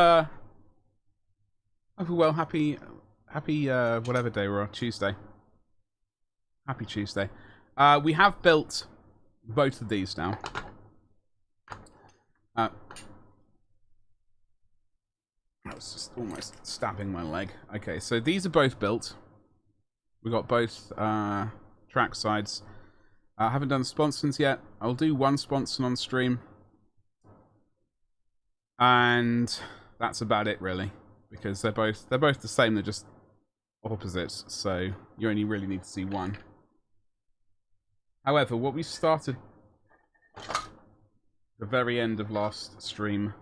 Oh, well, happy, whatever day we're on, Tuesday. Happy Tuesday. We have built both of these now. I was just almost stabbing my leg. Okay, so these are both built. We got both track sides. I haven't done sponsons yet. I'll do one sponson on stream. And that's about it, really. Because they're both the same, they're just opposites, so you only really need to see one. However, what we started the very end of last stream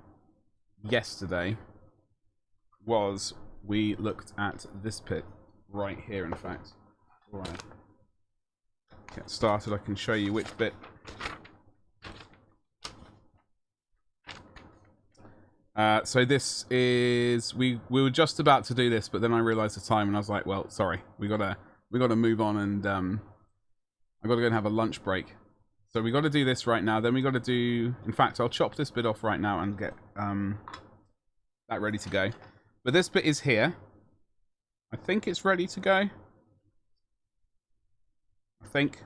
yesterday was we looked at this pit right here, in fact. Before I get started, I can show you which bit. So this is we were just about to do this, but then I realized the time and I was like, well, sorry, we gotta move on, and I gotta go and have a lunch break. So we gotta do this right now. Then we gotta do. In fact, I'll chop this bit off right now and get that ready to go. But this bit is here. I think it's ready to go. I think.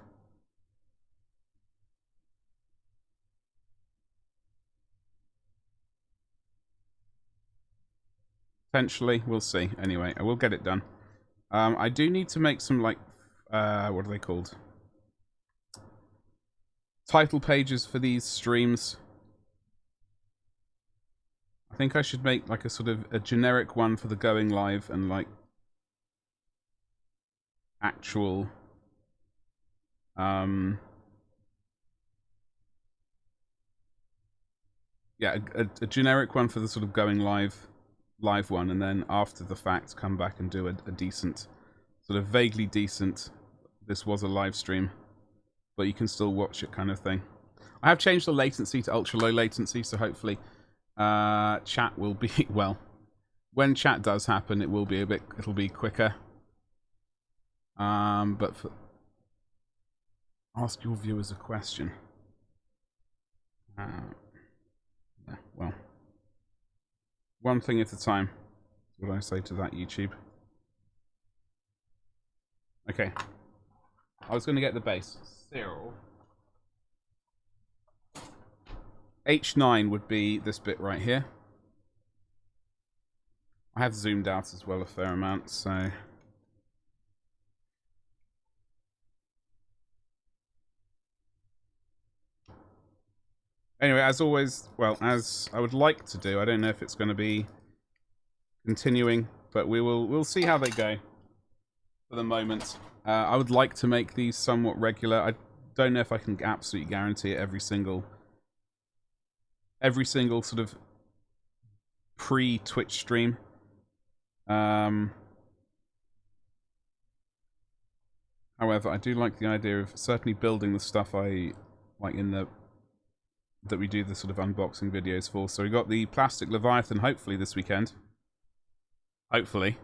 Potentially, we'll see. Anyway, I will get it done. I do need to make some, like, what are they called? Title pages for these streams. I think I should make, like, a sort of a generic one for the going live and, like, actual, yeah, a generic one for the sort of going live one, and then after the fact come back and do a decent, sort of vaguely decent, this was a live stream but you can still watch it kind of thing. I have changed the latency to ultra low latency, so hopefully chat will be, well, when chat does happen, it'll be quicker. But ask your viewers a question. Yeah, well, one thing at a time, is what I say to that, YouTube. Okay. I was going to get the base. Cyril. H9 would be this bit right here. I have zoomed out as well a fair amount, so... Anyway, as always, well, as I would like to do, I don't know if it's going to be continuing, but we'll see how they go for the moment. I would like to make these somewhat regular. I don't know if I can absolutely guarantee it every single sort of pre-Twitch stream. However, I do like the idea of certainly building the stuff I like that we do the sort of unboxing videos for. So we got the plastic Leviathan hopefully this weekend. Hopefully.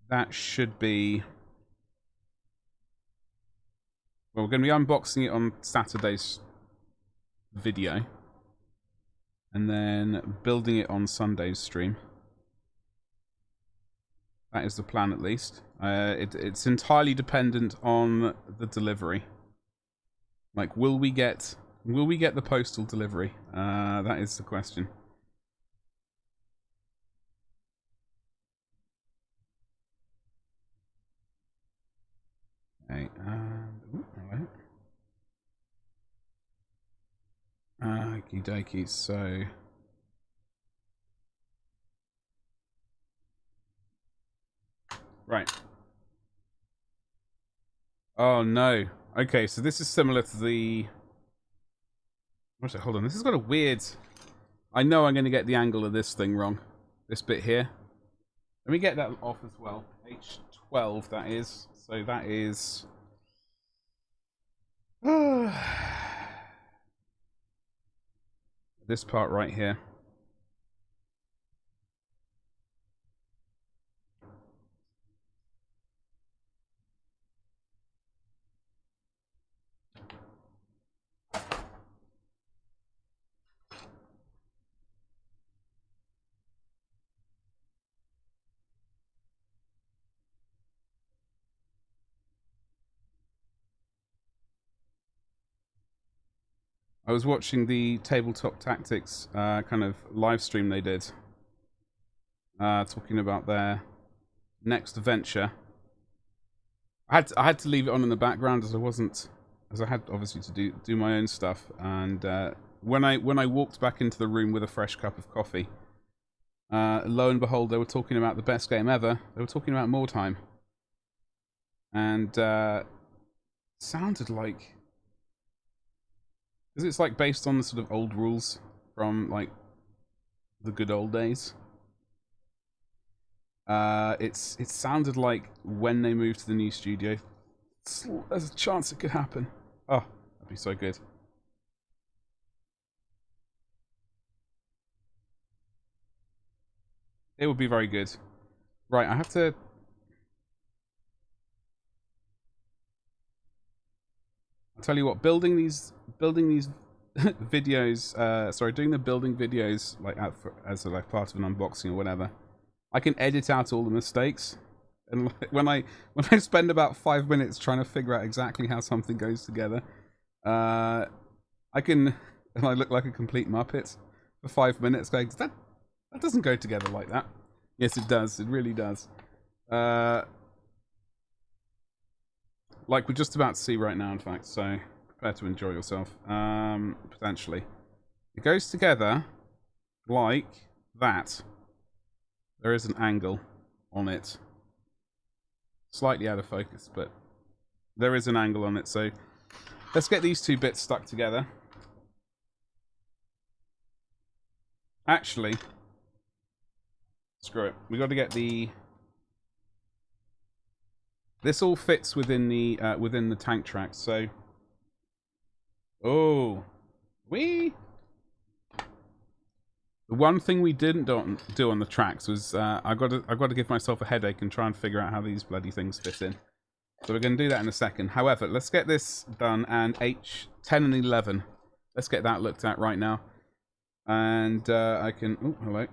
That should be... Well, we're going to be unboxing it on Saturday's video. And then building it on Sunday's stream. That is the plan, at least. It's entirely dependent on the delivery. Like, will we get the postal delivery? That is the question. Okay, alright. Okie dokie, so... Right. Oh no. Okay, so this is similar to the... What's it? Hold on, this has got a weird... I know I'm going to get the angle of this thing wrong. This bit here. Let me get that off as well. H12, that is. So that is... this part right here. I was watching the Tabletop Tactics kind of live stream they did, talking about their next venture. I had to leave it on in the background as I had obviously to do my own stuff. And when I walked back into the room with a fresh cup of coffee, lo and behold, they were talking about the best game ever. They were talking about More Time, and sounded like, because it's like based on the sort of old rules from like the good old days. It sounded like when they moved to the new studio, there's a chance it could happen. Oh, that'd be so good. It would be very good. Right, I have to... I'll tell you what, building these videos, sorry, doing the building videos like as like part of an unboxing or whatever, I can edit out all the mistakes. And like, when I spend about 5 minutes trying to figure out exactly how something goes together, I can, and I look like a complete muppet for 5 minutes going, that doesn't go together like that. Yes, it does. It really does. Like we're just about to see right now, in fact, so prepare to enjoy yourself, potentially. It goes together like that. There is an angle on it. Slightly out of focus, but there is an angle on it, so let's get these two bits stuck together. Actually, screw it. We got to get the... This all fits within the tank tracks, so... Oh! The one thing we didn't do on the tracks was I got to give myself a headache and try and figure out how these bloody things fit in. So we're going to do that in a second. However, let's get this done, and H10 and 11. Let's get that looked at right now. And I can... Oh, hello.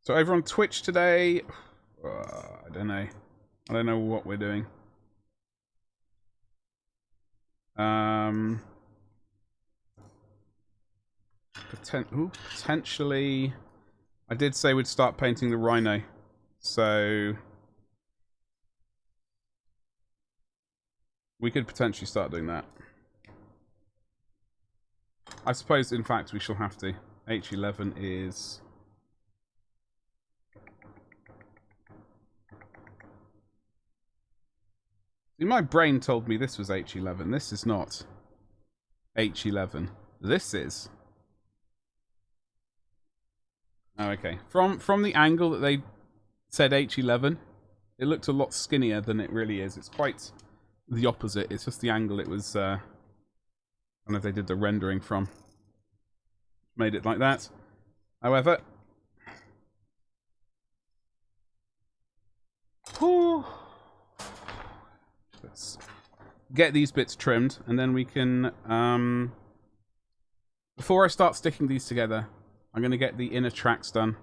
So over on Twitch today... I don't know. I don't know what we're doing. Potentially... I did say we'd start painting the Rhino. So... we could potentially start doing that. I suppose, in fact, we shall have to. H11 is... See, my brain told me this was H11. This is not H11. This is... Oh, okay. From the angle that they said H11, it looked a lot skinnier than it really is. It's quite the opposite. It's just the angle it was... I don't know if they did the rendering from. Made it like that. However... Whew, let's get these bits trimmed, and then we can... before I start sticking these together, I'm going to get the inner tracks done.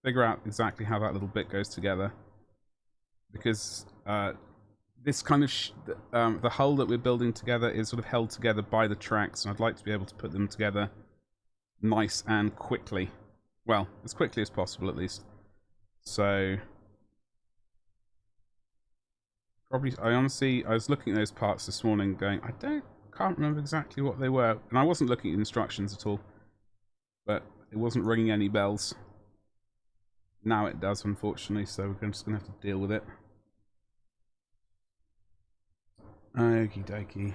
Figure out exactly how that little bit goes together. Because this kind of... the hull that we're building together is sort of held together by the tracks, and I'd like to be able to put them together nice and quickly. Well, as quickly as possible, at least. So... probably, I was looking at those parts this morning going, can't remember exactly what they were. And I wasn't looking at instructions at all. But it wasn't ringing any bells. Now it does, unfortunately, so we're just going to have to deal with it. Okie dokie.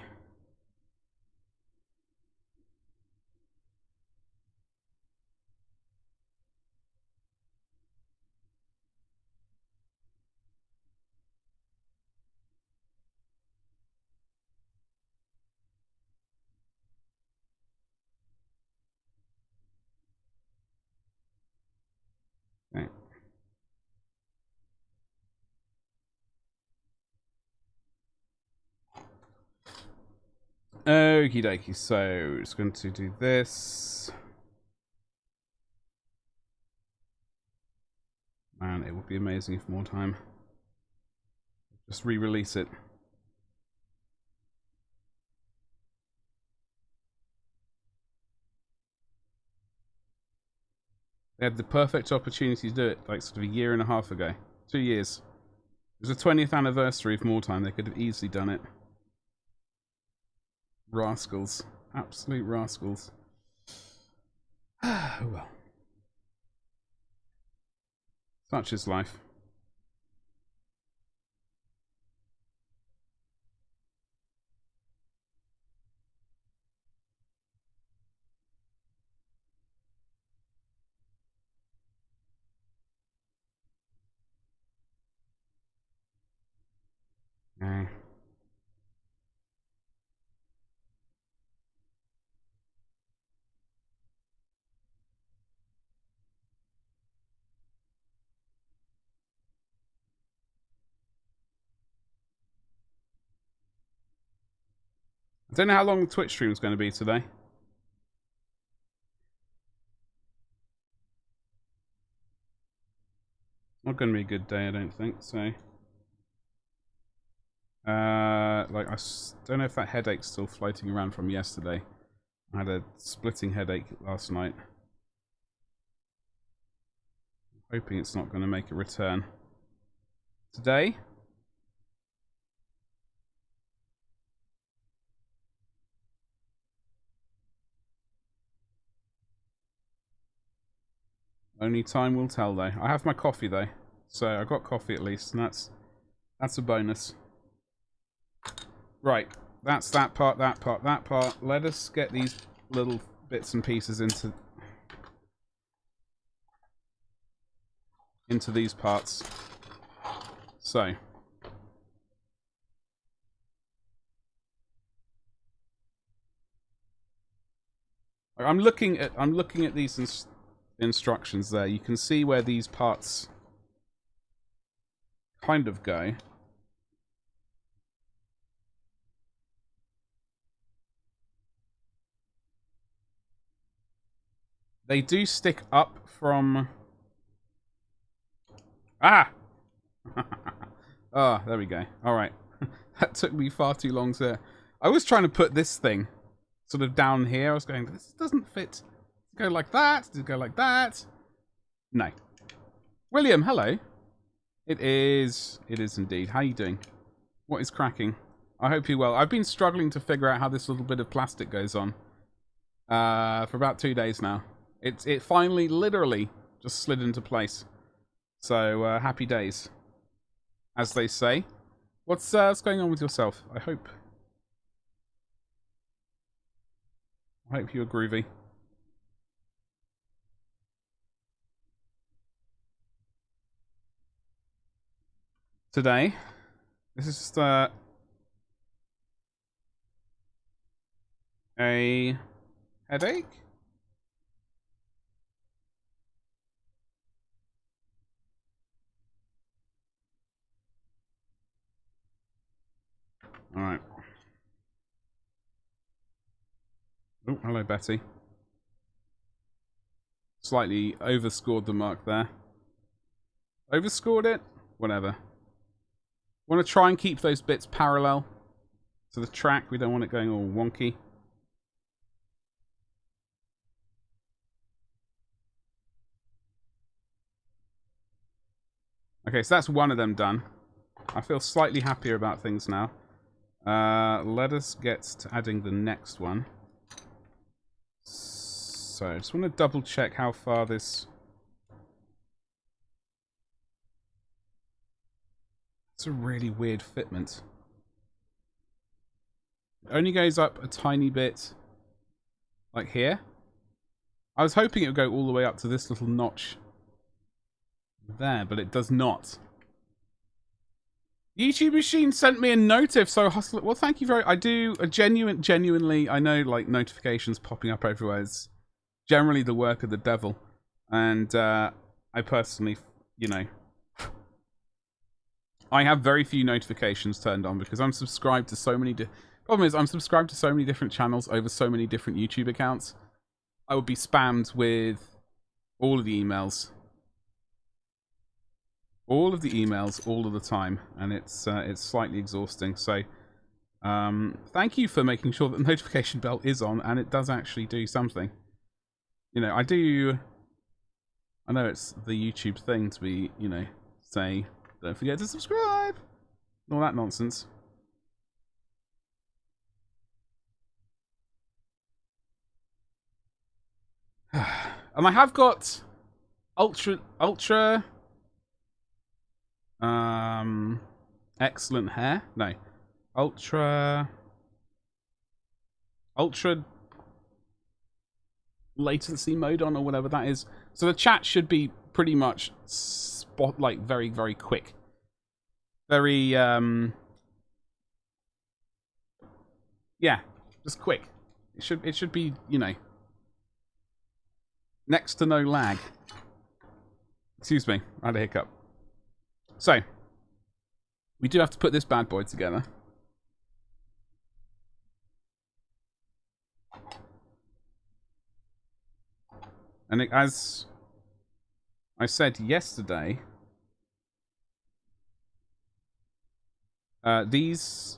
Okay. Okie dokie, so just going to do this. Man, it would be amazing if More Time. Just re-release it. They had the perfect opportunity to do it, like, sort of a year and a half ago. 2 years. It was the 20th anniversary of Wartime. They could have easily done it. Rascals. Absolute rascals. Oh well. Such is life. I don't know how long the Twitch stream is going to be today. Not going to be a good day, I don't think, so... like, I don't know if that headache's still floating around from yesterday. I had a splitting headache last night. Hoping it's not going to make a return. Today? Only time will tell, though. I have my coffee, though. So, I got coffee at least, and that's a bonus. Right. That's that part, that part, that part. Let us get these little bits and pieces into these parts. So. I'm looking at these instructions there. You can see where these parts kind of go. They do stick up from... Ah! Ah, there we go. Alright. That took me far too long to... I was trying to put this thing sort of down here. I was going, this doesn't fit. Go like that. Does it go like that? No. William, hello. It is indeed. How are you doing? What is cracking? I hope you're well. I've been struggling to figure out how this little bit of plastic goes on. For about 2 days now. It finally, literally, just slid into place. So, happy days. As they say. What's going on with yourself? I hope you're groovy. Today, this is just a headache? Alright. Oh, hello, Betty. Slightly overscored the mark there. Overscored it? Whatever. Want to try and keep those bits parallel to the track. We don't want it going all wonky. Okay, so that's one of them done. I feel slightly happier about things now. Let us get to adding the next one. So, I just want to double check how far this... It's a really weird fitment. It only goes up a tiny bit, like here. I was hoping it would go all the way up to this little notch there, but it does not. YouTube Machine sent me a notif, so hostile. Well, thank you very. I do a genuinely. I know, like, notifications popping up everywhere is generally the work of the devil, and I personally, you know, I have very few notifications turned on because I'm subscribed to so many. Problem is, I'm subscribed to so many different channels over so many different YouTube accounts. I would be spammed with all of the emails. All of the emails, all of the time, and it's slightly exhausting. So, thank you for making sure that the notification bell is on, and it does actually do something. You know, I do I know it's the YouTube thing to be, you know, say, don't forget to subscribe, and all that nonsense. And I have got ultra excellent hair. No, ultra latency . Mode on, or whatever that is. So the chat should be pretty much very, very quick. Very, yeah, just quick. It should be, you know, next to no lag. Excuse me, I had a hiccup. So, we do have to put this bad boy together. And as I said yesterday, these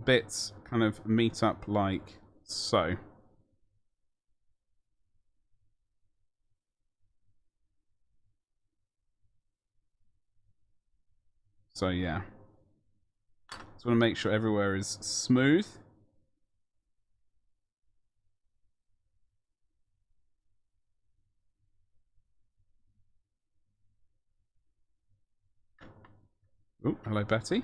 bits kind of meet up like so. So yeah. Just want to make sure everywhere is smooth. Oh, hello, Betty.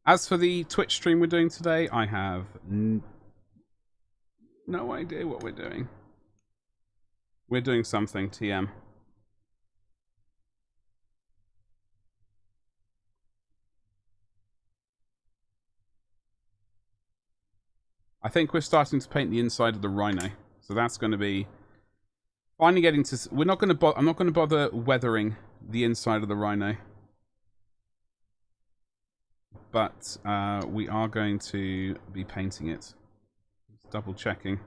As for the Twitch stream we're doing today, I have no idea what we're doing. We're doing something, TM. I think we're starting to paint the inside of the rhino. So that's going to be finally getting to... I'm not going to bother weathering the inside of the rhino. But we are going to be painting it. Just double checking.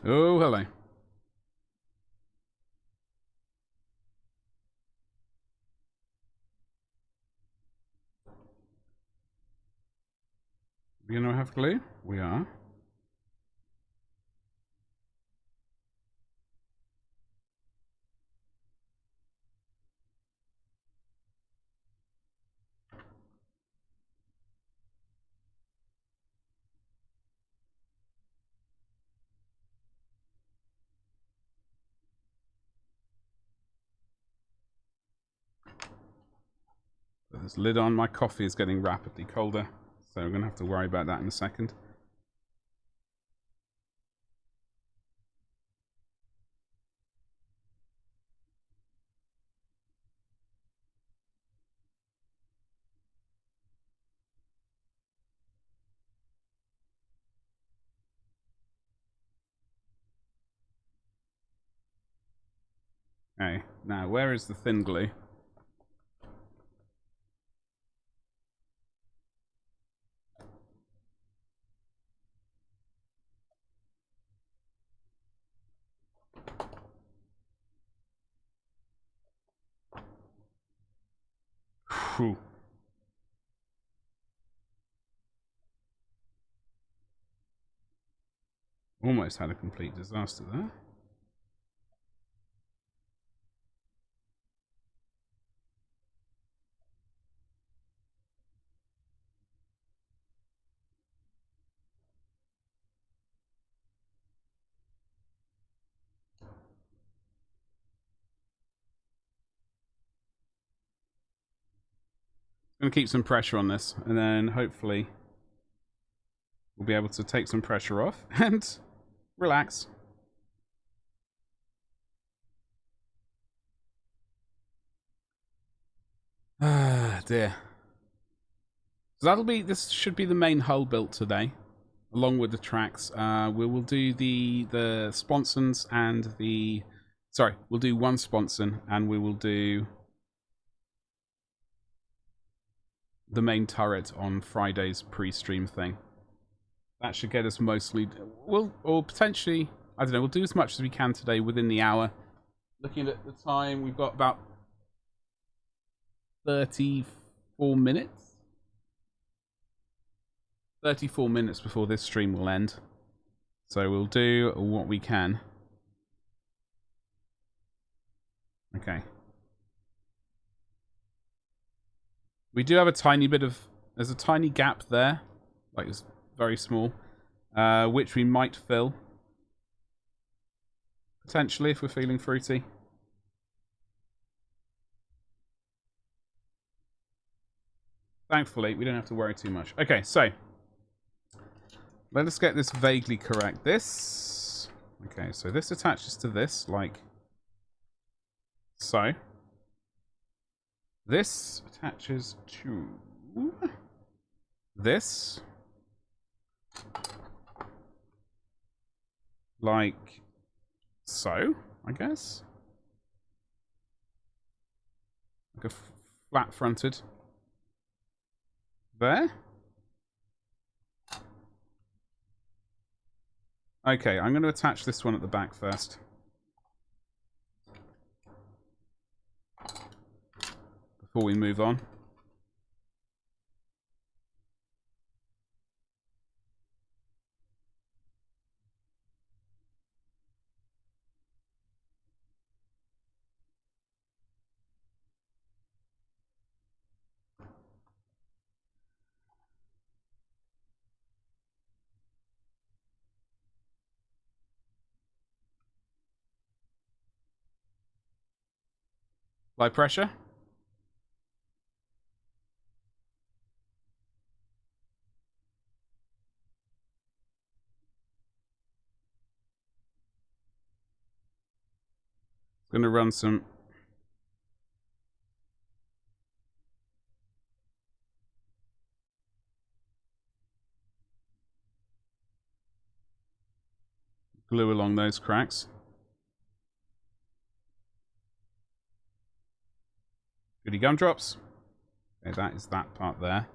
Oh, hello. We gonna have glue? We are. Put this lid on. My coffee is getting rapidly colder, so we're gonna have to worry about that in a second. Okay, now where is the thin glue? Whew. Almost had a complete disaster there. Gonna keep some pressure on this, and then hopefully we'll be able to take some pressure off and relax. Ah, dear. So this should be the main hull built today, along with the tracks. We will do the sponsons and the Sorry, we'll do one sponsor, and we will do the main turret on Friday's pre-stream thing. That should get us mostly... or potentially... I don't know, we'll do as much as we can today within the hour. Looking at the time, we've got about 34 minutes? 34 minutes before this stream will end. So we'll do what we can. Okay. We do have a tiny bit of... There's a tiny gap there. Like, it's very small. Which we might fill. Potentially, if we're feeling fruity. Thankfully, we don't have to worry too much. Okay, so... let us get this vaguely correct. This... okay, so this attaches to this, like... so. This attaches to... this. Like... so, I guess. Like a flat-fronted. There. Okay, I'm going to attach this one at the back first. Before we move on. Apply pressure. Going to run some glue along those cracks. Goody gumdrops. Okay, that is that part there.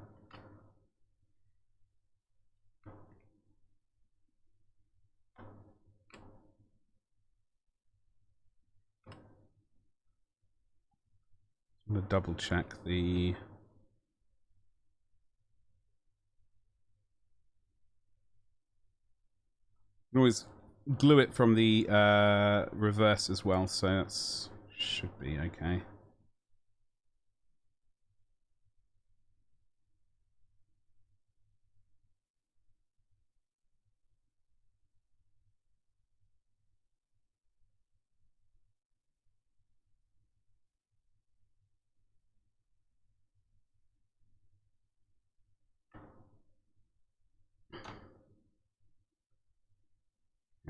I'm going to double check the... you can always glue it from the reverse as well, so that should be okay.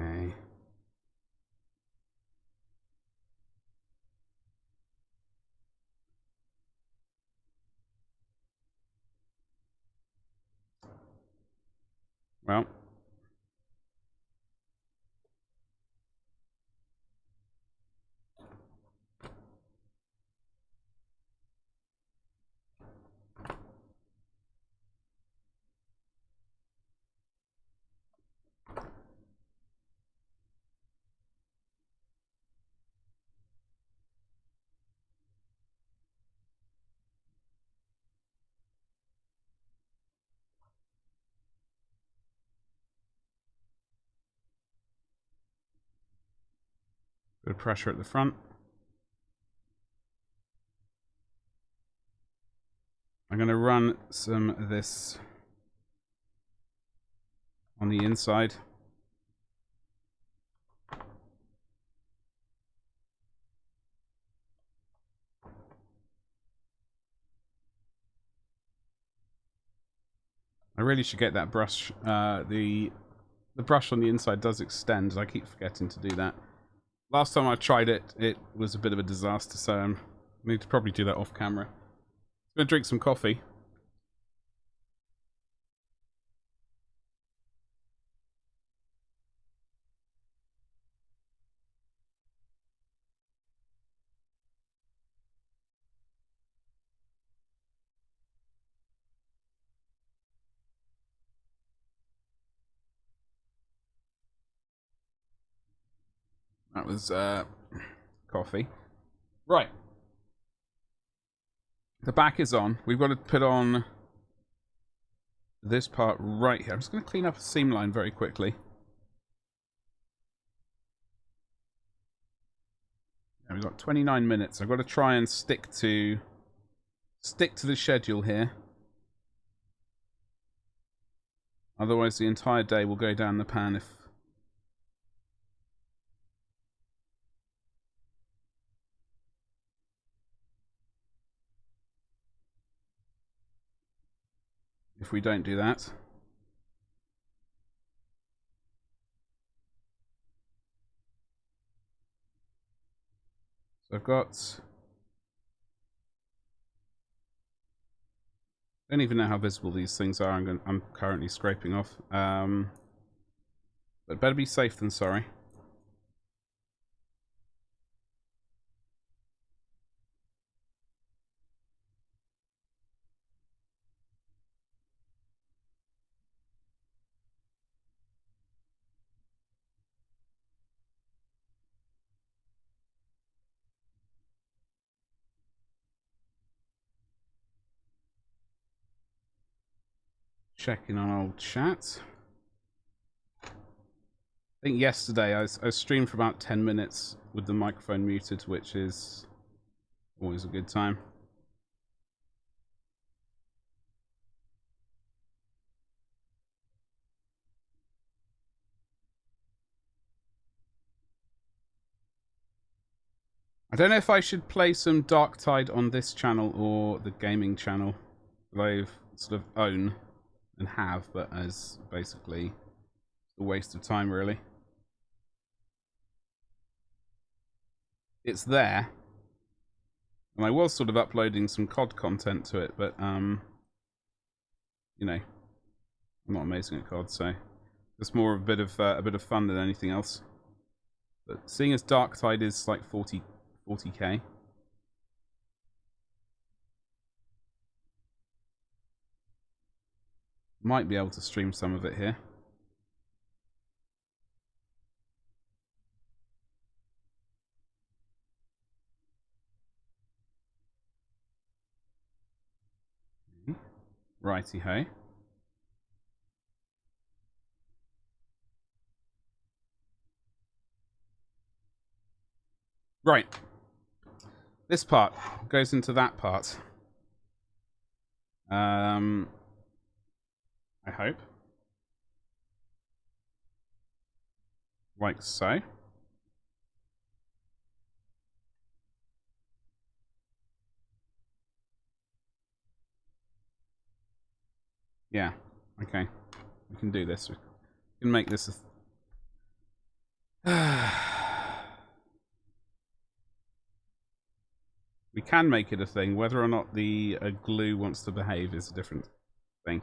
Okay. Well. Bit of pressure at the front. I'm going to run some of this on the inside. I really should get that brush. The brush on the inside does extend. I keep forgetting to do that. Last time I tried it, it was a bit of a disaster, so I need to probably do that off camera. I'm going to drink some coffee. That was coffee. Right. The back is on. We've got to put on this part right here. I'm just going to clean up a seam line very quickly. Yeah, we've got 29 minutes. I've got to try and stick to the schedule here. Otherwise, the entire day will go down the pan if we don't do that. So I've got... I don't even know how visible these things are. I'm currently scraping off. But better be safe than sorry. Checking on old chat. I think yesterday I streamed for about 10 minutes with the microphone muted, which is always a good time. I don't know if I should play some Dark Tide on this channel or the gaming channel that I've sort of own and have, but as basically a waste of time, really. It's there, and I was sort of uploading some COD content to it, but you know, I'm not amazing at COD, so it's more of a bit of fun than anything else. But seeing as Dark Tide is like 40k. Might be able to stream some of it here. Righty-ho. Right. This part goes into that part. I hope. Like so. Yeah. Okay. We can do this. We can make this a... We can make it a thing. Whether or not the glue wants to behave is a different thing.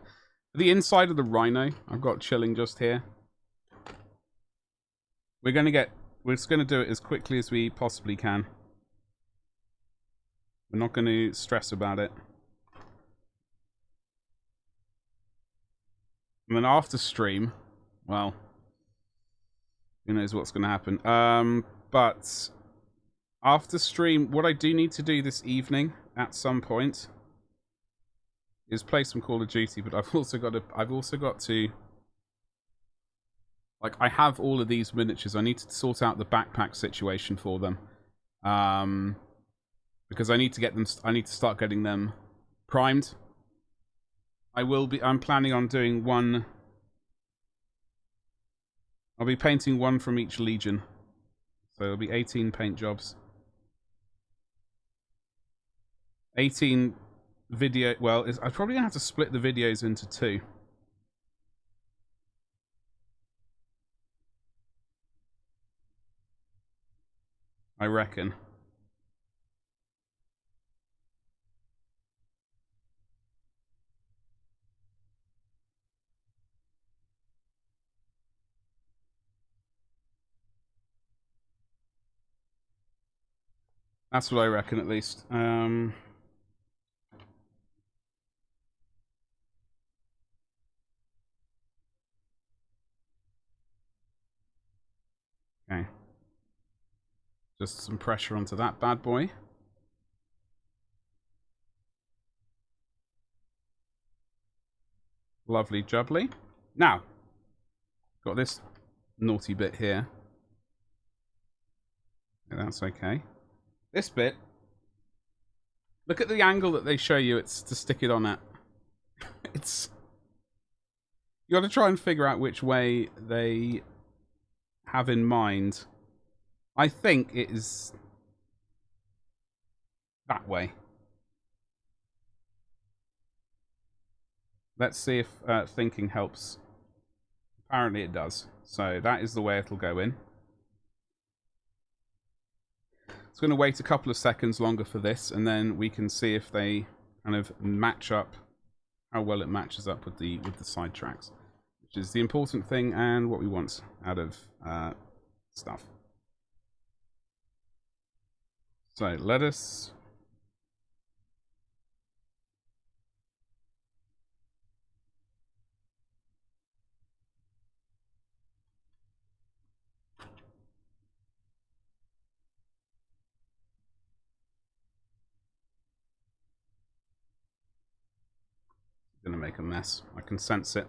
The inside of the rhino, I've got chilling just here. We're just going to do it as quickly as we possibly can. We're not going to stress about it. And then after stream, well, who knows what's going to happen. But after stream, what I do need to do this evening at some point is play some Call of Duty. But I've also got to, like, I have all of these miniatures. I need to sort out the backpack situation for them, because I need to get them. I need to start getting them primed. I'm planning on doing one. I'll be painting one from each legion. So it'll be 18 paint jobs. 18 video... Well, I'm probably going to have to split the videos into 2. I reckon. That's what I reckon, at least. Okay. Just some pressure onto that bad boy. Lovely jubbly. Now, got this naughty bit here. Yeah, that's okay. This bit, look at the angle that they show you it's to stick it on at. It's... You got to try and figure out which way they have in mind. I think it is that way. Let's see if thinking helps. Apparently it does. So that is the way it'll go in. It's going to wait a couple of seconds longer for this, and then we can see if they kind of match up, how well it matches up with the side tracks, which is the important thing and what we want out of stuff. So let us... Gonna make a mess. I can sense it.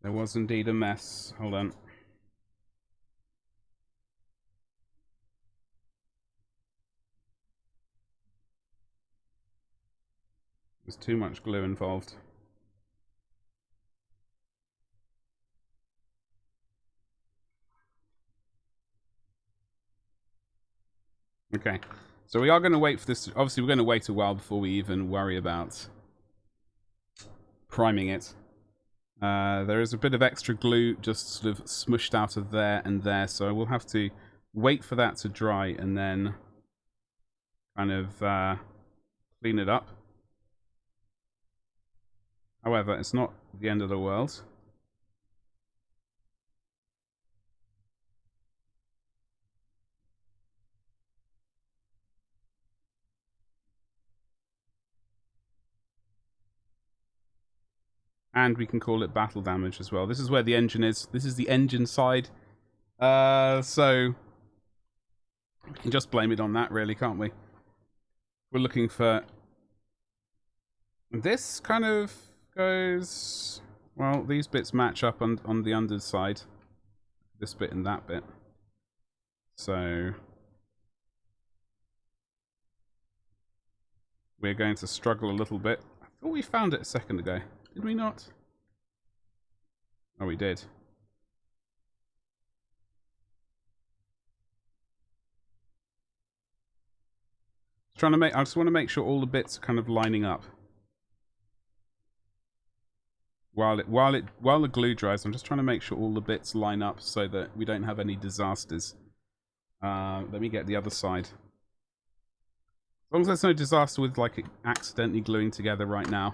There was indeed a mess. Hold on. There's too much glue involved. Okay, so we are going to wait for this. Obviously, we're going to wait a while before we even worry about priming it. There is a bit of extra glue just sort of smushed out of there and there, so we'll have to wait for that to dry and then kind of clean it up. However, it's not the end of the world. And we can call it battle damage as well. This is where the engine is. This is the engine side. So we can just blame it on that, really, can't we? We're looking for... This kind of goes... Well, these bits match up on the underside. This bit and that bit. So... we're going to struggle a little bit. I thought we found it a second ago. Did we not? Oh, we did. I just want to make sure all the bits are kind of lining up. While the glue dries, I'm just trying to make sure all the bits line up so that we don't have any disasters. Let me get the other side. As long as there's no disaster with like accidentally gluing together right now.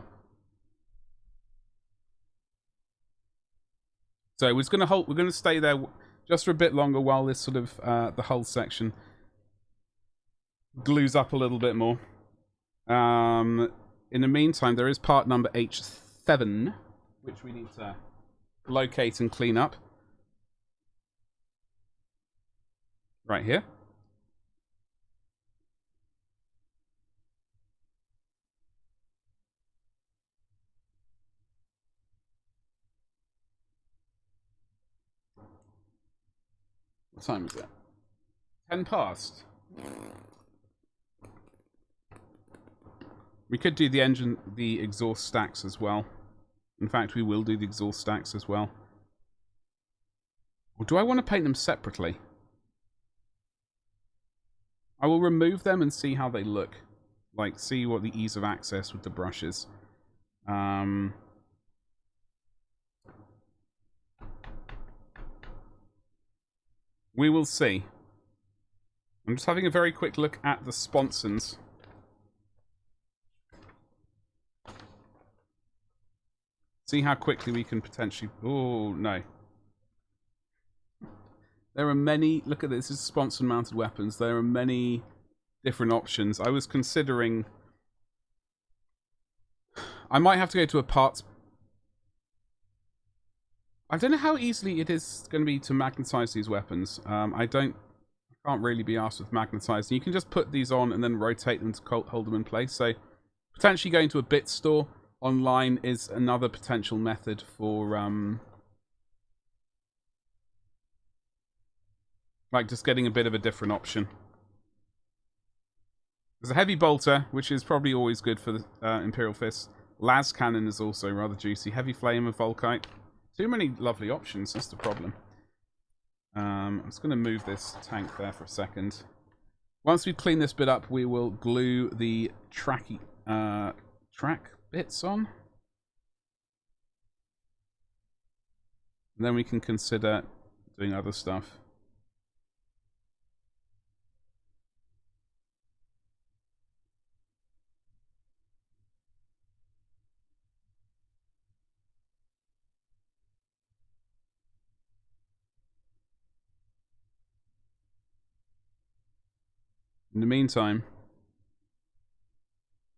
So we're going to stay there just for a bit longer while this sort of the hull section glues up a little bit more. In the meantime, there is part number H7, which we need to locate and clean up. Right here. What time is it? 10 past. We could do the exhaust stacks as well. In fact, we will do the exhaust stacks as well. Or do I want to paint them separately? I will remove them and see how they look. Like, see what the ease of access with the brushes. We will see. I'm just having a very quick look at the sponsons. See how quickly we can potentially... Oh, no. There are many... Look at this. This is sponson-mounted weapons. There are many different options. I was considering... I might have to go to a parts... I don't know how easily it is going to be to magnetize these weapons. I can't really be asked with magnetizing. You can just put these on and then rotate them to hold them in place. So potentially going to a bit store online is another potential method for like just getting a bit of a different option. There's a heavy bolter, which is probably always good for the Imperial Fist. Las cannon is also rather juicy. Heavy flame of Volkite. Too many lovely options, that's the problem. I'm just going to move this tank there for a second. Once we clean this bit up, we will glue the track bits on. And then we can consider doing other stuff. In the meantime,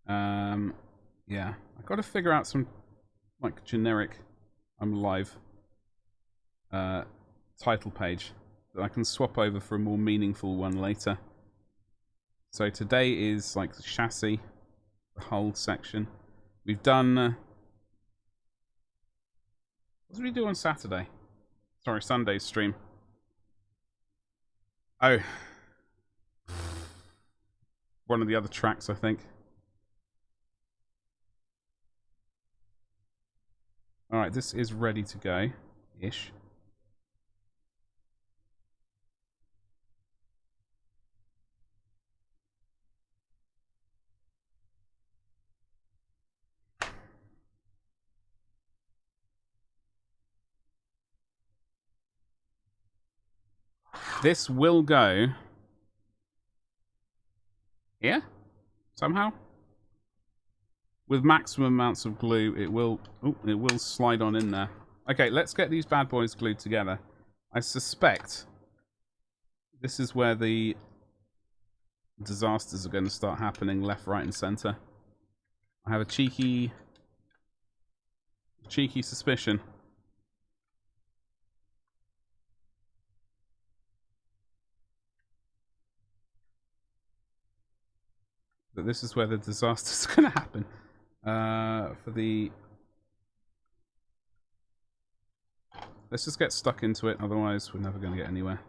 yeah, I've got to figure out some like generic I'm live title page that I can swap over for a more meaningful one later. So today is like the chassis, the hull section. We've done... what did we do on Saturday? Sorry, Sunday's stream. Oh. One of the other tracks, I think. Alright, this is ready to go. Ish. This will go here somehow with maximum amounts of glue. It will slide on in there. Okay, let's get these bad boys glued together. I suspect this is where the disasters are going to start happening, left, right, and center. I have a cheeky suspicion. That this is where the disasters are going to happen. For the... let's just get stuck into it, otherwise we're never going to get anywhere.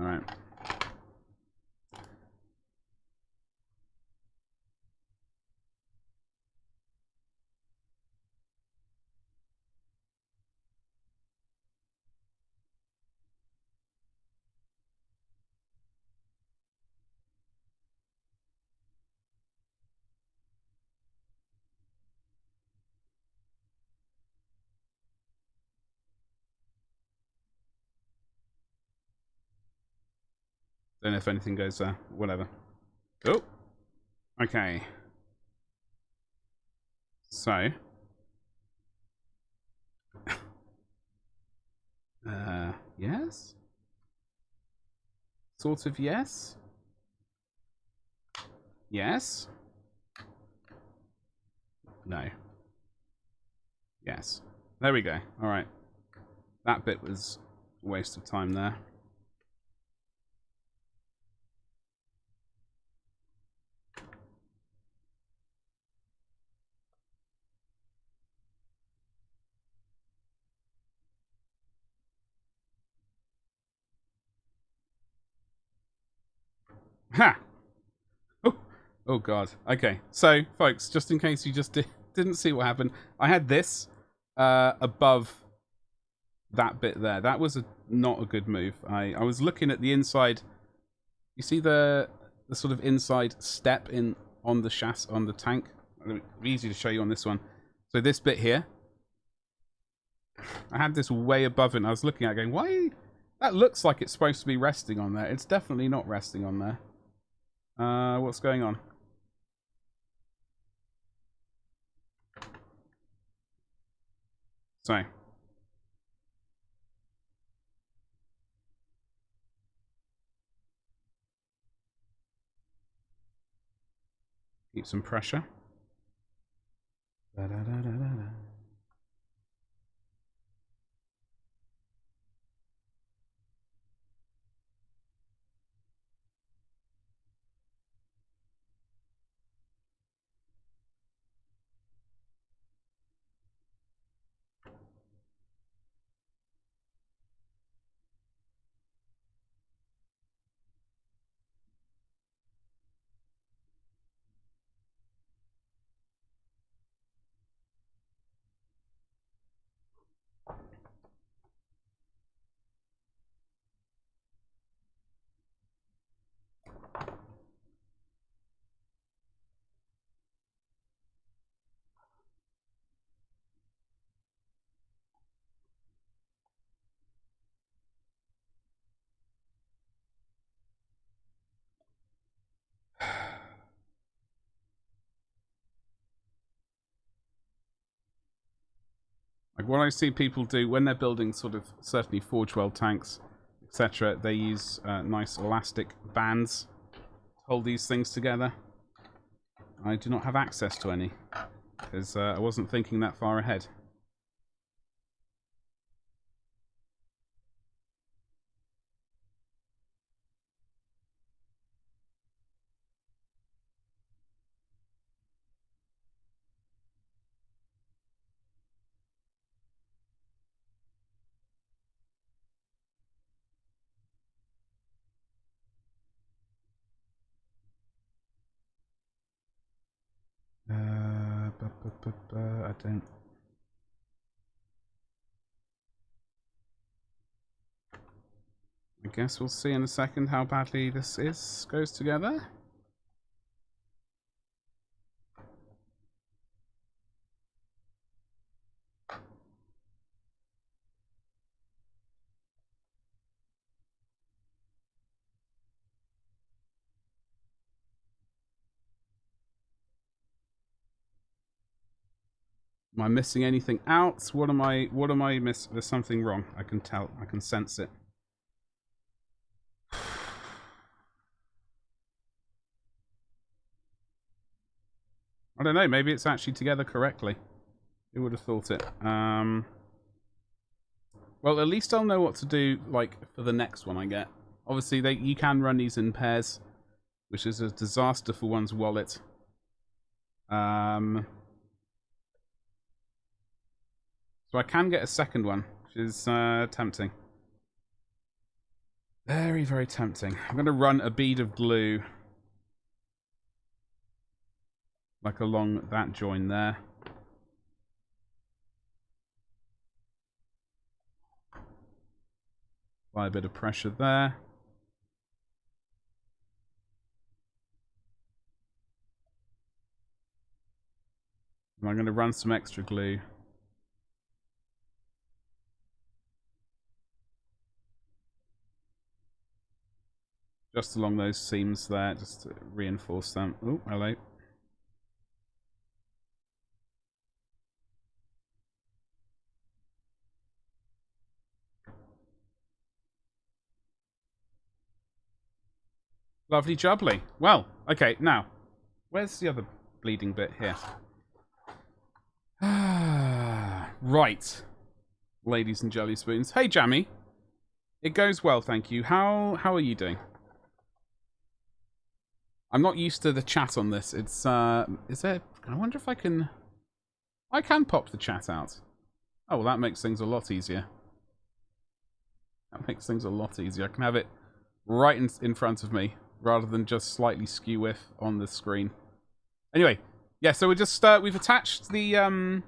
Alright. Don't know if anything goes there. Whatever. Oh! Okay. So. Yes? Sort of yes? Yes? No. Yes. There we go. Alright. That bit was a waste of time there. Ha! Oh god. Okay. So, folks, just in case you just didn't see what happened, I had this above that bit there. That was not a good move. I was looking at the inside. You see the sort of inside step in on the chassis on the tank? It'll be easy to show you on this one. So this bit here, I had this way above it, and I was looking at it going, why? That looks like it's supposed to be resting on there. It's definitely not resting on there. What's going on? So. Keep some pressure. Da, da, da, da, da, da. Like what I see people do when they're building sort of certainly Forge World tanks, etc., they use nice elastic bands to hold these things together. I do not have access to any because I wasn't thinking that far ahead. I don't. I guess we'll see in a second how badly this goes together. Am I missing anything out? What am I missing? There's something wrong. I can tell. I can sense it. I don't know. Maybe it's actually together correctly. Who would have thought it? Well, at least I'll know what to do, like, for the next one I get. Obviously, you can run these in pairs, which is a disaster for one's wallet. So I can get a second one, which is tempting. Very, very tempting. I'm going to run a bead of glue, like along that join there. Apply a bit of pressure there. And I'm going to run some extra glue. Just along those seams there, just to reinforce them. Oh, hello. Lovely jubbly. Well, okay, now, where's the other bleeding bit here? Right, ladies and jelly spoons. Hey, Jammy. It goes well, thank you. How are you doing? I'm not used to the chat on this. It's, is there... I wonder if I can... I can pop the chat out. Oh, well, that makes things a lot easier. That makes things a lot easier. I can have it right in front of me, rather than just slightly skew with on the screen. Anyway, yeah, so we've attached the,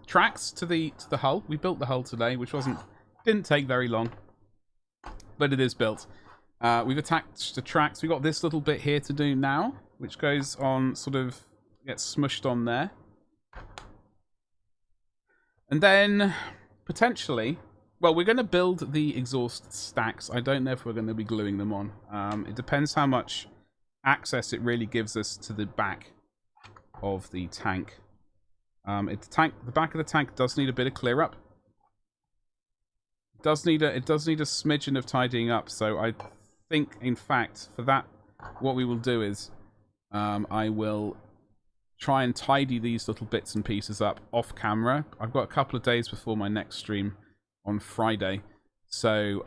tracks to the hull. We built the hull today, which didn't take very long, but it is built. We've attached the tracks. We've got this little bit here to do now, which goes on, sort of, gets smushed on there. And then, potentially, well, we're going to build the exhaust stacks. I don't know if we're going to be gluing them on. It depends how much access it really gives us to the back of the tank. The back of the tank does need a bit of clear up. It does need a smidgen of tidying up, so I think, in fact, for that, what we will do is I will try and tidy these little bits and pieces up off camera. I've got a couple of days before my next stream on Friday, so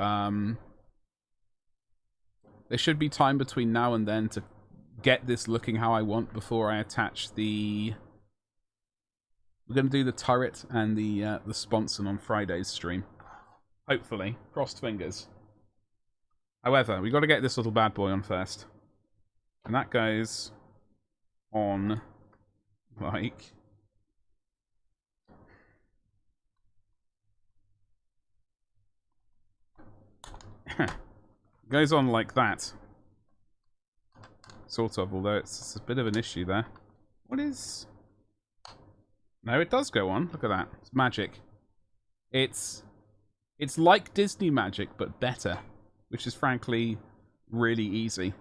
there should be time between now and then to get this looking how I want before I attach the... We're going to do the turret and the sponson on Friday's stream. Hopefully. Crossed fingers. However, we've got to get this little bad boy on first. And that goes on like... goes on like that. Sort of, although it's a bit of an issue there. What is... No, it does go on. Look at that. It's magic. It's like Disney magic, but better. Which is frankly really easy.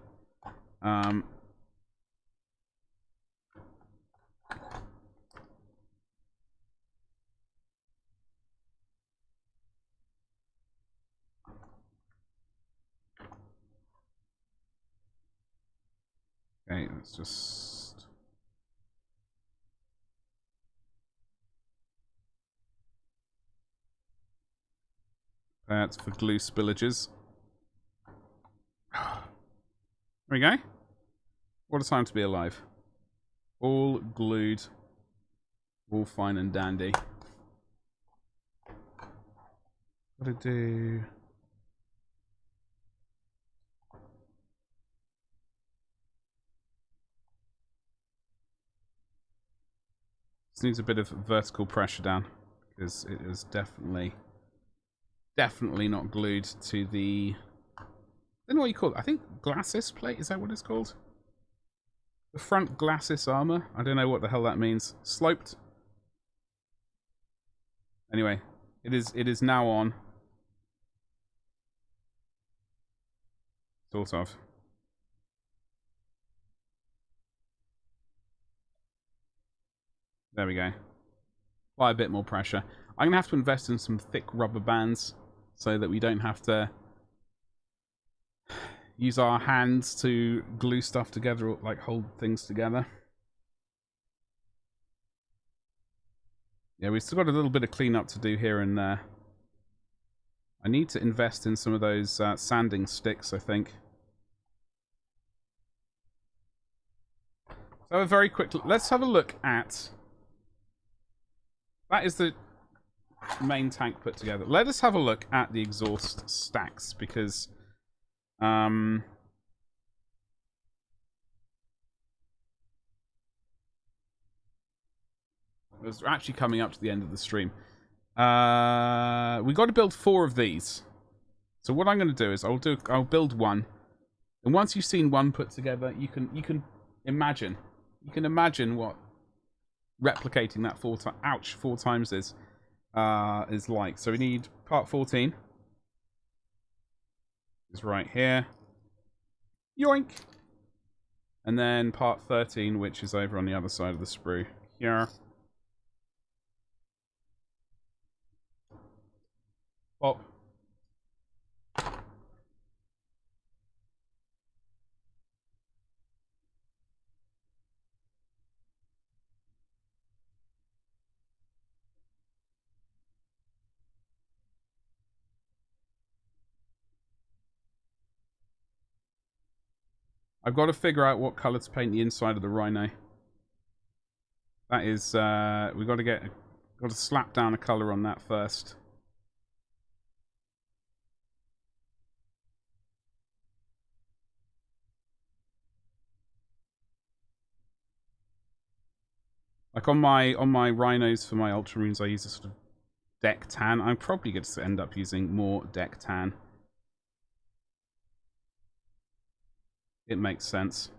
Okay, let's just... That's for glue spillages. There we go. What a time to be alive. All glued. All fine and dandy. What to do? This needs a bit of vertical pressure down because it is definitely not glued to the... I don't know what you call it. I think glacis plate. Is that what it's called? The front glacis armor. I don't know what the hell that means. Sloped. Anyway, it is now on. Sort of. There we go. Apply a bit more pressure. I'm going to have to invest in some thick rubber bands so that we don't have to use our hands to glue stuff together or like hold things together. Yeah, we've still got a little bit of cleanup to do here and there. I need to invest in some of those sanding sticks, I think. So a very quick... Let's have a look at... That is the main tank put together. Let us have a look at the exhaust stacks, because... It's actually coming up to the end of the stream. We got to build 4 of these. So what I'm going to do is I'll build one, and once you've seen one put together, you can imagine what replicating that 4 times is like. So we need part 14 is right here. Yoink. And then part 13, which is over on the other side of the sprue here. Pop. I've got to figure out what colour to paint the inside of the Rhino. That is, we've got to slap down a colour on that first. Like on my Rhinos for my Ultramarines, I use a sort of deck tan. I'm probably going to end up using more deck tan. It makes sense.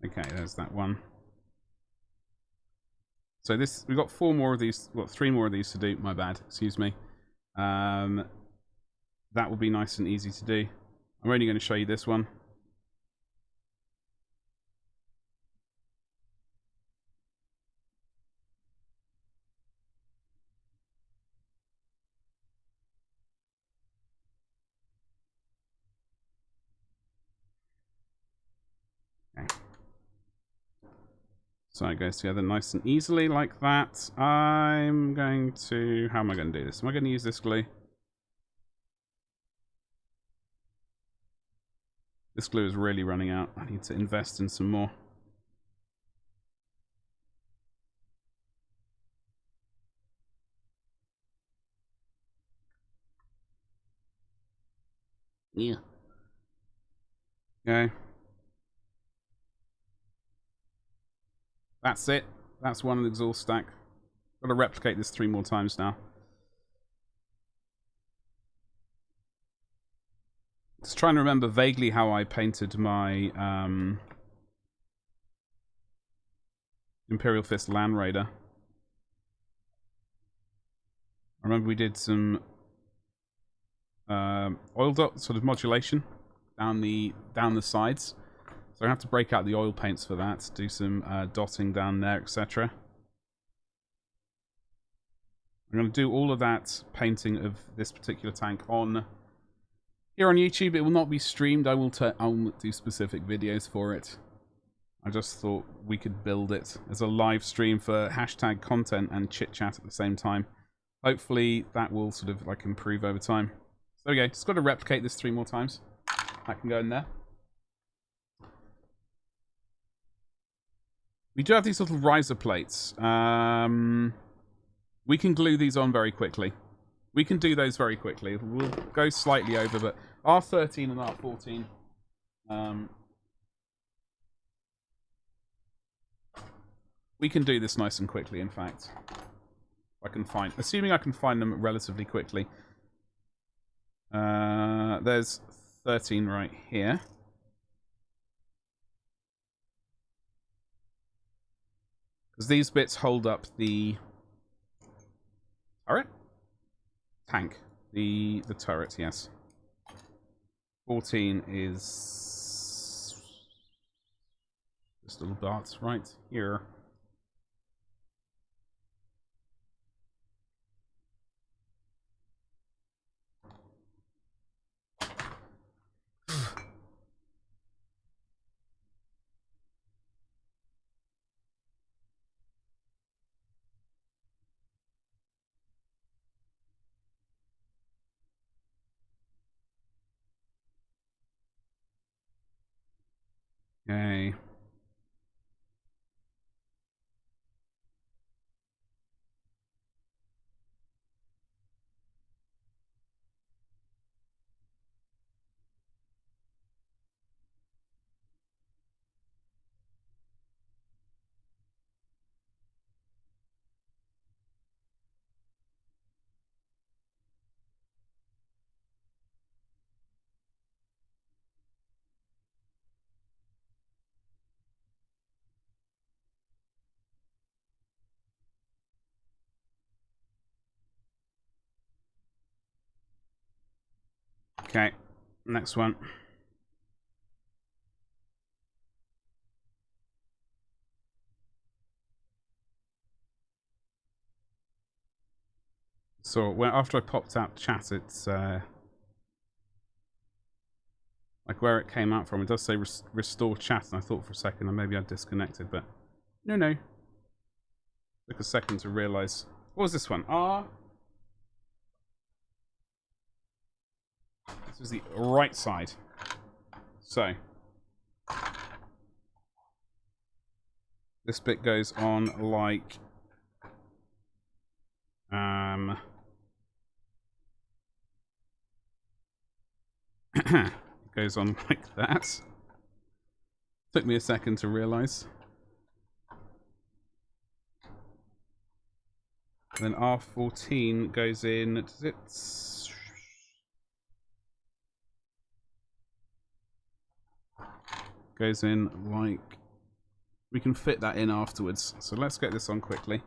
Okay, there's that one. So this, we've got 4 more of these, well, 3 more of these to do. My bad, excuse me. That will be nice and easy to do. I'm only going to show you this one. So it goes together nice and easily like that. I'm going to... How am I going to do this? Am I going to use this glue? This glue is really running out. I need to invest in some more. Yeah. Okay. That's it. That's one exhaust stack. Got to replicate this 3 more times now. Just trying to remember vaguely how I painted my Imperial Fist Land Raider. I remember we did some oil dot sort of modulation down the sides. So I have to break out the oil paints for that, do some dotting down there, etc. I'm going to do all of that painting of this particular tank on here on YouTube. It will not be streamed. I will do specific videos for it. I just thought we could build it as a live stream for hashtag content and chit chat at the same time. Hopefully that will sort of like improve over time. So there we go. Just got to replicate this 3 more times. That can go in there. We do have these little riser plates. We can glue these on very quickly. We can do those very quickly. We'll go slightly over, but R13 and R14. We can do this nice and quickly, in fact. Assuming I can find them relatively quickly. There's 13 right here. Because these bits hold up the turret? Tank. The turret, yes. 14 is just little dots right here. Okay. Okay, next one. So after I popped out chat, it's like where it came out from. It does say restore chat, and I thought for a second that maybe I'd disconnected, but no. Took a second to realise. What was this one? This is the right side. So this bit goes on like goes on like that. Took me a second to realise. Then R14 goes in. Does it? Goes in like... We can fit that in afterwards. So let's get this on quickly.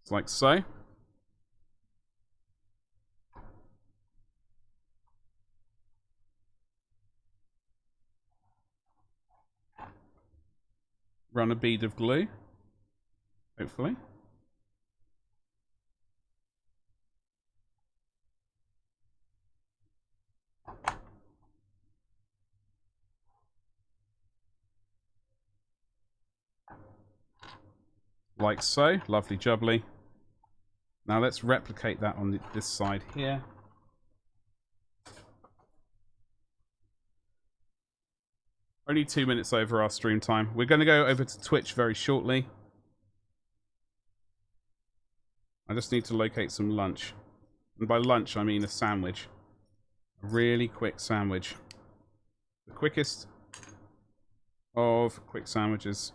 It's like so. run a bead of glue. Hopefully. Like so. Lovely jubbly. Now let's replicate that on this side here. Only 2 minutes over our stream time. We're going to go over to Twitch very shortly. I just need to locate some lunch. And by lunch, I mean a sandwich. A really quick sandwich. The quickest of quick sandwiches.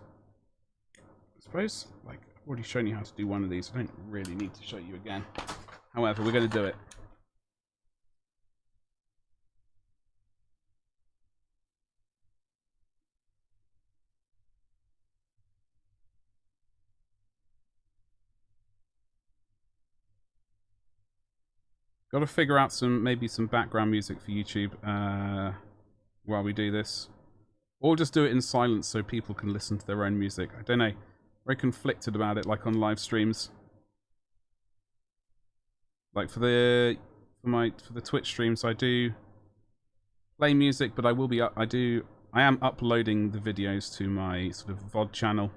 I suppose, like, I've already shown you how to do one of these. I don't really need to show you again. However, we're going to do it. Got to figure out maybe some background music for YouTube while we do this. Or just do it in silence so people can listen to their own music. I don't know. Very conflicted about it, like on live streams. Like for the Twitch streams, I do play music, but I am uploading the videos to my sort of VOD channel.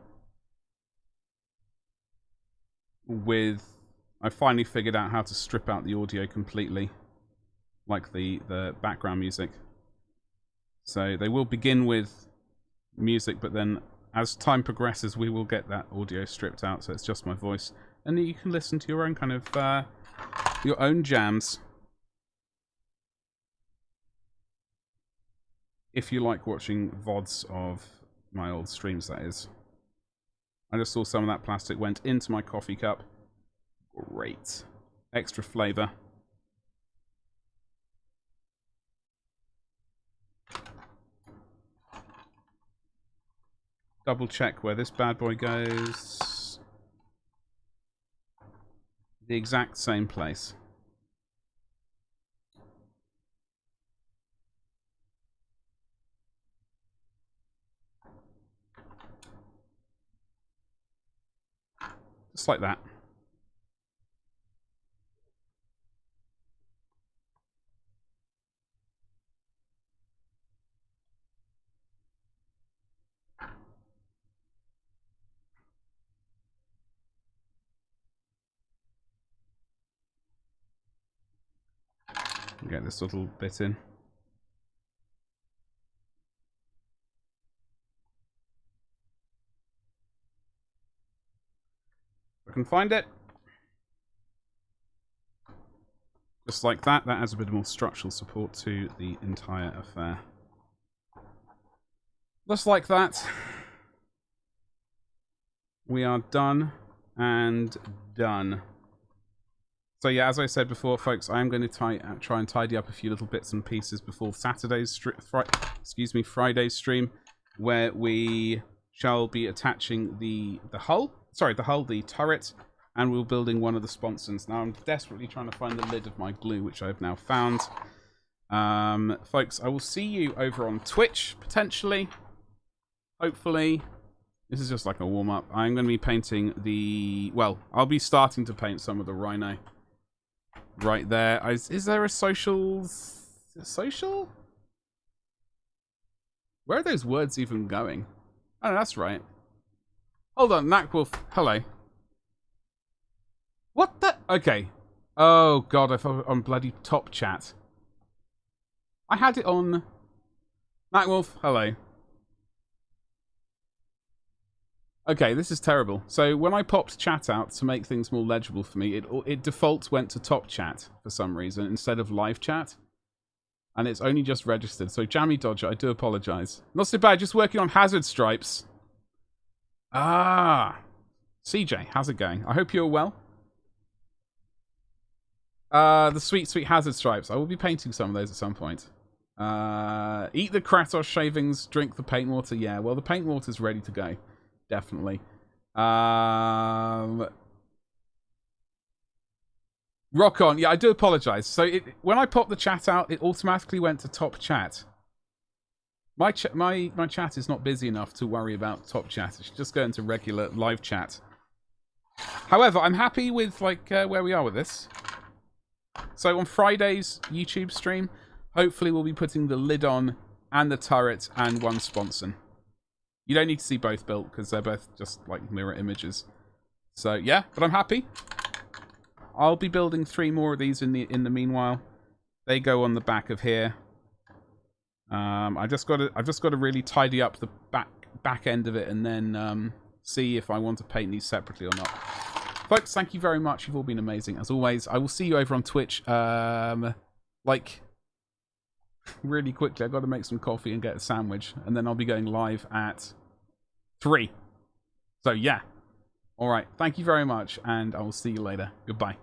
I finally figured out how to strip out the audio completely, like the background music. So they will begin with music, but then as time progresses, we will get that audio stripped out, so it's just my voice, and you can listen to your own kind of your own jams. If you like watching VODs of my old streams, that is. I just saw some of that plastic went into my coffee cup. Great. Extra flavour. Double check where this bad boy goes. The exact same place. Just like that. Get this little bit in. I can find it. Just like that. That adds a bit more structural support to the entire affair. Just like that. We are done and done. So yeah, as I said before, folks, I am going to try and tidy up a few little bits and pieces before Friday's stream, where we shall be attaching the turret, and we're building one of the sponsons. Now I'm desperately trying to find the lid of my glue, which I've now found. Folks, I will see you over on Twitch, potentially. Hopefully. This is just like a warm-up. I'm going to be painting I'll be starting to paint some of the rhino. Right there. Is there a social? Is it social? Where are those words even going? Oh, that's right. Hold on, Knackwolf. Hello. What the? Okay. Oh, God, I thought on bloody top chat. I had it on... Knackwolf, hello. Okay, this is terrible. So when I popped chat out to make things more legible for me, it default went to top chat for some reason instead of live chat. And it's only just registered. So Jammy Dodger, I do apologize. Not so bad, just working on hazard stripes. Ah. CJ, how's it going? I hope you're well. The sweet, sweet hazard stripes. I will be painting some of those at some point. Eat the Kratos shavings, drink the paint water. Yeah, well, the paint water's ready to go. Definitely. Rock on. Yeah, I do apologize. So when I popped the chat out, it automatically went to top chat. My chat is not busy enough to worry about top chat. I should just go into regular live chat. However, I'm happy with where we are with this. So on Friday's YouTube stream, hopefully we'll be putting the lid on and the turret and one sponson. You don't need to see both built because they're both just like mirror images. So yeah, but I'm happy. I'll be building 3 more of these in the meanwhile. They go on the back of here. I've just got to really tidy up the back end of it and then see if I want to paint these separately or not. Folks, thank you very much. You've all been amazing as always. I will see you over on Twitch. Really quickly, I've got to make some coffee and get a sandwich, and then I'll be going live at 3. So yeah. All right. Thank you very much, and I will see you later. Goodbye.